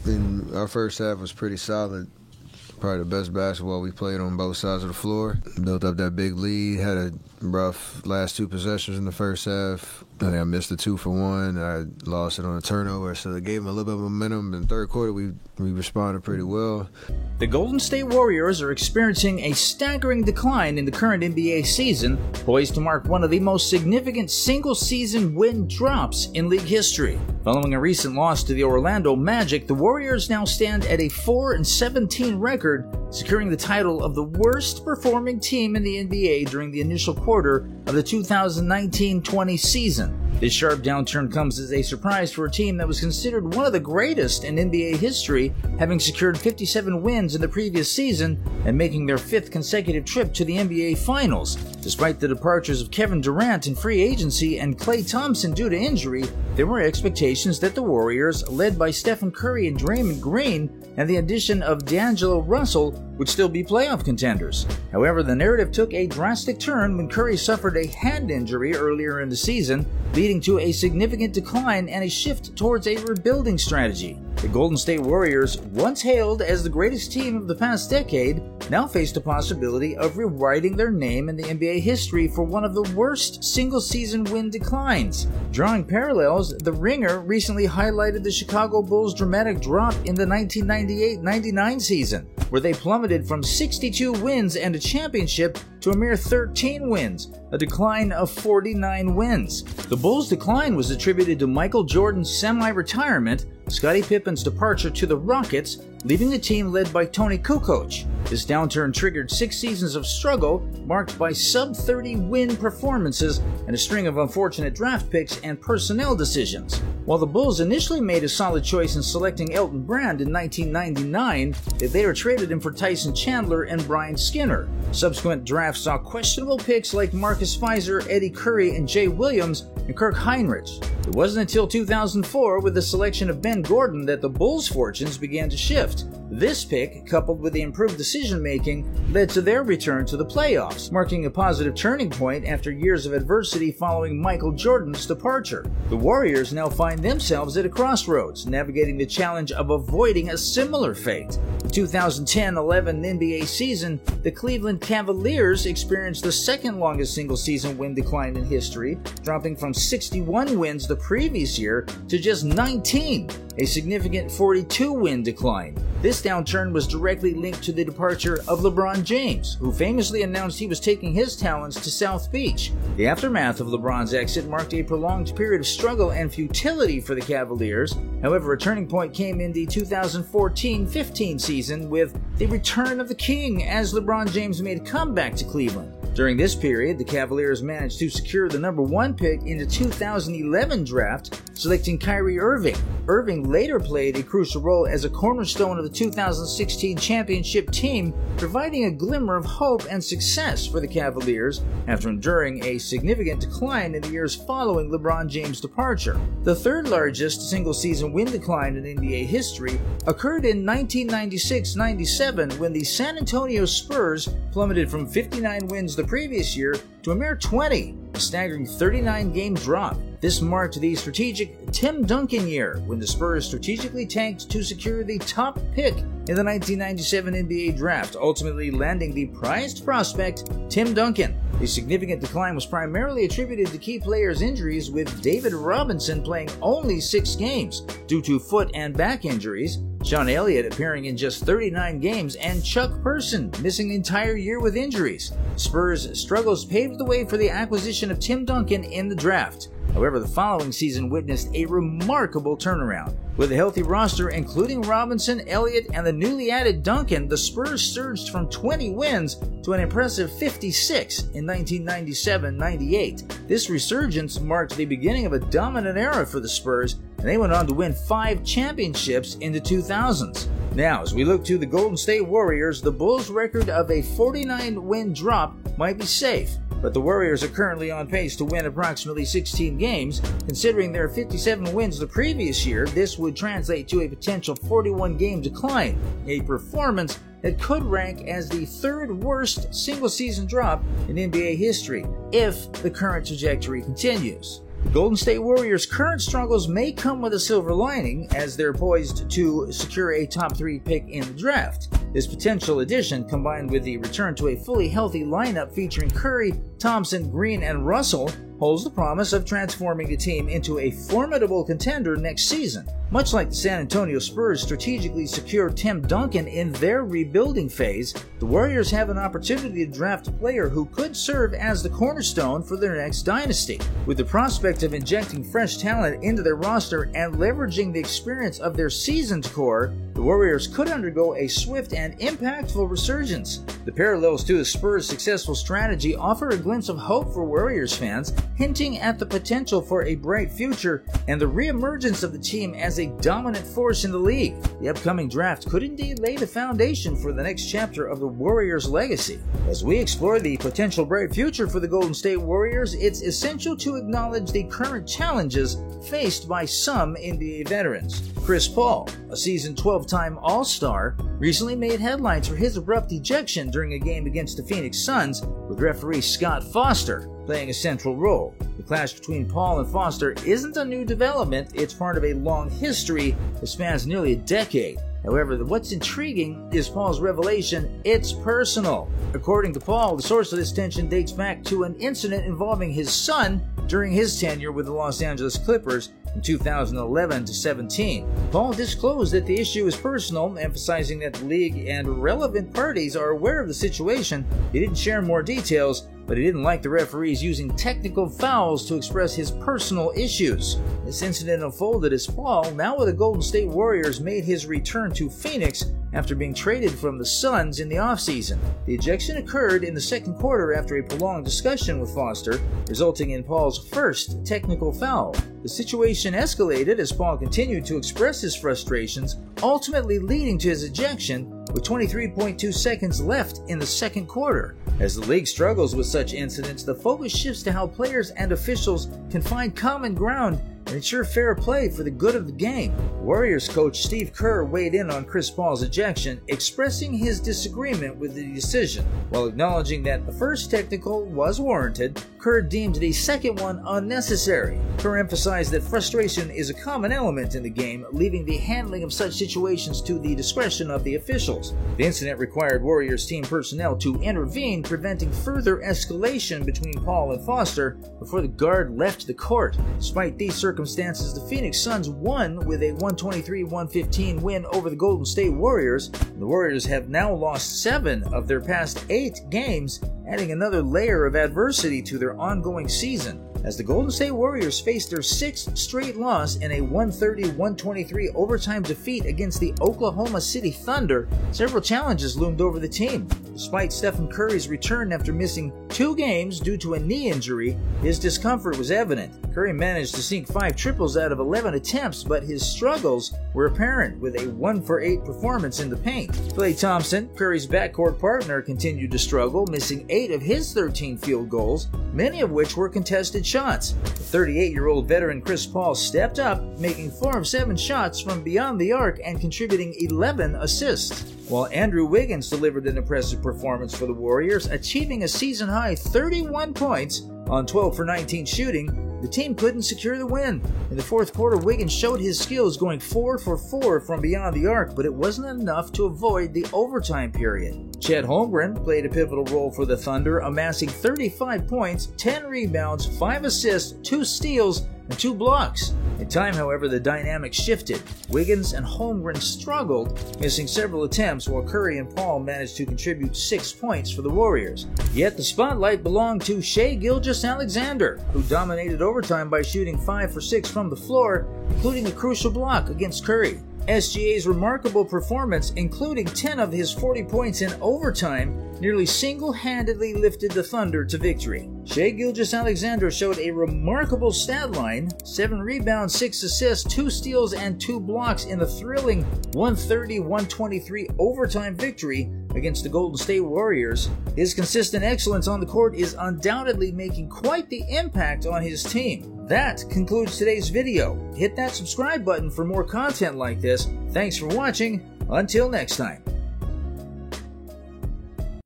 And our first half was pretty solid. Probably the best basketball we played on both sides of the floor. Built up that big lead, had a rough last two possessions in the first half. I think I missed a 2-for-1. I lost it on a turnover, so it gave them a little bit of momentum. In the third quarter, we responded pretty well. The Golden State Warriors are experiencing a staggering decline in the current NBA season, poised to mark one of the most significant single-season win drops in league history. Following a recent loss to the Orlando Magic, the Warriors now stand at a 4-17 record, securing the title of the worst-performing team in the NBA during the initial quarter of the 2019-20 season. This sharp downturn comes as a surprise for a team that was considered one of the greatest in NBA history, having secured 57 wins in the previous season and making their fifth consecutive trip to the NBA Finals. Despite the departures of Kevin Durant in free agency and Klay Thompson due to injury, there were expectations that the Warriors, led by Stephen Curry and Draymond Green, and the addition of D'Angelo Russell, would still be playoff contenders. However, the narrative took a drastic turn when Curry suffered a hand injury earlier in the season, leading to a significant decline and a shift towards a rebuilding strategy. The Golden State Warriors, once hailed as the greatest team of the past decade, now face the possibility of rewriting their name in the NBA history for one of the worst single-season win declines. Drawing parallels, The Ringer recently highlighted the Chicago Bulls' dramatic drop in the 1998-99 season, where they plummeted from 62 wins and a championship to a mere 13 wins, a decline of 49 wins. The Bulls' decline was attributed to Michael Jordan's semi-retirement, Scottie Pippen's departure to the Rockets, leaving the team led by Tony Kukoc. This downturn triggered 6 seasons of struggle, marked by sub-30 win performances and a string of unfortunate draft picks and personnel decisions. While the Bulls initially made a solid choice in selecting Elton Brand in 1999, they later traded him for Tyson Chandler and Brian Skinner. Subsequent drafts saw questionable picks like Marcus Fizer, Eddie Curry, and Jay Williams, and Kirk Heinrich. It wasn't until 2004, with the selection of Ben Gordon, that the Bulls' fortunes began to shift. This pick, coupled with the improved decision-making, led to their return to the playoffs, marking a positive turning point after years of adversity following Michael Jordan's departure. The Warriors now find themselves at a crossroads, navigating the challenge of avoiding a similar fate. The 2010-11 NBA season, the Cleveland Cavaliers experienced the second longest single-season win decline in history, dropping from 61 wins the previous year to just 19, a significant 42-win decline. This downturn was directly linked to the departure of LeBron James, who famously announced he was taking his talents to South Beach. The aftermath of LeBron's exit marked a prolonged period of struggle and futility for the Cavaliers. However, a turning point came in the 2014-15 season with the return of the King, as LeBron James made a comeback to Cleveland. During this period, the Cavaliers managed to secure the number 1 pick in the 2011 draft, selecting Kyrie Irving. Irving later played a crucial role as a cornerstone of the 2016 championship team, providing a glimmer of hope and success for the Cavaliers after enduring a significant decline in the years following LeBron James' departure. The third largest single-season win decline in NBA history occurred in 1996-97, when the San Antonio Spurs plummeted from 59 wins the previous year to a mere 20, a staggering 39-game drop. This marked the strategic Tim Duncan year, when the Spurs strategically tanked to secure the top pick in the 1997 NBA draft, ultimately landing the prized prospect Tim Duncan. The significant decline was primarily attributed to key players' injuries, with David Robinson playing only 6 games due to foot and back injuries, Sean Elliott appearing in just 39 games, and Chuck Person missing an entire year with injuries. Spurs' struggles paved the way for the acquisition of Tim Duncan in the draft. However, the following season witnessed a remarkable turnaround. With a healthy roster including Robinson, Elliott, and the newly added Duncan, the Spurs surged from 20 wins to an impressive 56 in 1997-98. This resurgence marked the beginning of a dominant era for the Spurs, and they went on to win 5 championships in the 2000s. Now, as we look to the Golden State Warriors, the Bulls' record of a 49-win drop might be safe, but the Warriors are currently on pace to win approximately 16 games. Considering their 57 wins the previous year, this would translate to a potential 41-game decline, a performance that could rank as the 3rd worst single-season drop in NBA history if the current trajectory continues. The Golden State Warriors' current struggles may come with a silver lining, as they're poised to secure a top 3 pick in the draft. This potential addition, combined with the return to a fully healthy lineup featuring Curry, Thompson, Green, and Russell, holds the promise of transforming the team into a formidable contender next season. Much like the San Antonio Spurs strategically secured Tim Duncan in their rebuilding phase, the Warriors have an opportunity to draft a player who could serve as the cornerstone for their next dynasty. With the prospect of injecting fresh talent into their roster and leveraging the experience of their seasoned core, the Warriors could undergo a swift and impactful resurgence. The parallels to the Spurs' successful strategy offer a glimpse of hope for Warriors fans, hinting at the potential for a bright future and the reemergence of the team as a dominant force in the league. The upcoming draft could indeed lay the foundation for the next chapter of the Warriors' legacy. As we explore the potential bright future for the Golden State Warriors, it's essential to acknowledge the current challenges faced by some NBA veterans. Chris Paul, a seasoned 12-time All-Star, recently made headlines for his abrupt ejection during a game against the Phoenix Suns, with referee Scott Foster playing a central role. The clash between Paul and Foster isn't a new development, it's part of a long history that spans nearly a decade. However, what's intriguing is Paul's revelation: it's personal. According to Paul, the source of this tension dates back to an incident involving his son during his tenure with the Los Angeles Clippers in 2011 to 17. Paul disclosed that the issue is personal, emphasizing that the league and relevant parties are aware of the situation. He didn't share more details, but he didn't like the referees using technical fouls to express his personal issues. This incident unfolded as Paul, now with the Golden State Warriors, made his return to Phoenix after being traded from the Suns in the offseason. The ejection occurred in the second quarter after a prolonged discussion with Foster, resulting in Paul's first technical foul. The situation escalated as Paul continued to express his frustrations, ultimately leading to his ejection with 23.2 seconds left in the second quarter. As the league struggles with such incidents, the focus shifts to how players and officials can find common ground and ensure fair play for the good of the game. Warriors coach Steve Kerr weighed in on Chris Paul's ejection, expressing his disagreement with the decision. While acknowledging that the first technical was warranted, Kerr deemed the second one unnecessary. Kerr emphasized that frustration is a common element in the game, leaving the handling of such situations to the discretion of the officials. The incident required Warriors team personnel to intervene, preventing further escalation between Paul and Foster before the guard left the court. Despite these circumstances, the Phoenix Suns won with a 123-115 win over the Golden State Warriors. The Warriors have now lost 7 of their past 8 games, adding another layer of adversity to their ongoing season. As the Golden State Warriors faced their 6th straight loss in a 130-123 overtime defeat against the Oklahoma City Thunder, several challenges loomed over the team. Despite Stephen Curry's return after missing 2 games due to a knee injury, his discomfort was evident. Curry managed to sink 5 triples out of 11 attempts, but his struggles were apparent with a 1-for-8 performance in the paint. Klay Thompson, Curry's backcourt partner, continued to struggle, missing 8 of his 13 field goals, many of which were contested shots. The 38-year-old veteran Chris Paul stepped up, making 4 of 7 shots from beyond the arc and contributing 11 assists. While Andrew Wiggins delivered an impressive performance for the Warriors, achieving a season-high 31 points on 12 for 19 shooting, the team couldn't secure the win. In the fourth quarter, Wiggins showed his skills, going 4 for 4 from beyond the arc, but it wasn't enough to avoid the overtime period. Chet Holmgren played a pivotal role for the Thunder, amassing 35 points, 10 rebounds, 5 assists, 2 steals, and 2 blocks. In time, however, the dynamic shifted. Wiggins and Holmgren struggled, missing several attempts, while Curry and Paul managed to contribute 6 points for the Warriors. Yet the spotlight belonged to Shai Gilgeous-Alexander, who dominated overtime by shooting 5 for 6 from the floor, including a crucial block against Curry. SGA's remarkable performance, including 10 of his 40 points in overtime, nearly single-handedly lifted the Thunder to victory. Shai Gilgeous-Alexander showed a remarkable stat line: 7 rebounds, 6 assists, 2 steals, and 2 blocks in the thrilling 130-123 overtime victory against the Golden State Warriors. His consistent excellence on the court is undoubtedly making quite the impact on his team. That concludes today's video. Hit that subscribe button for more content like this. Thanks for watching. Until next time.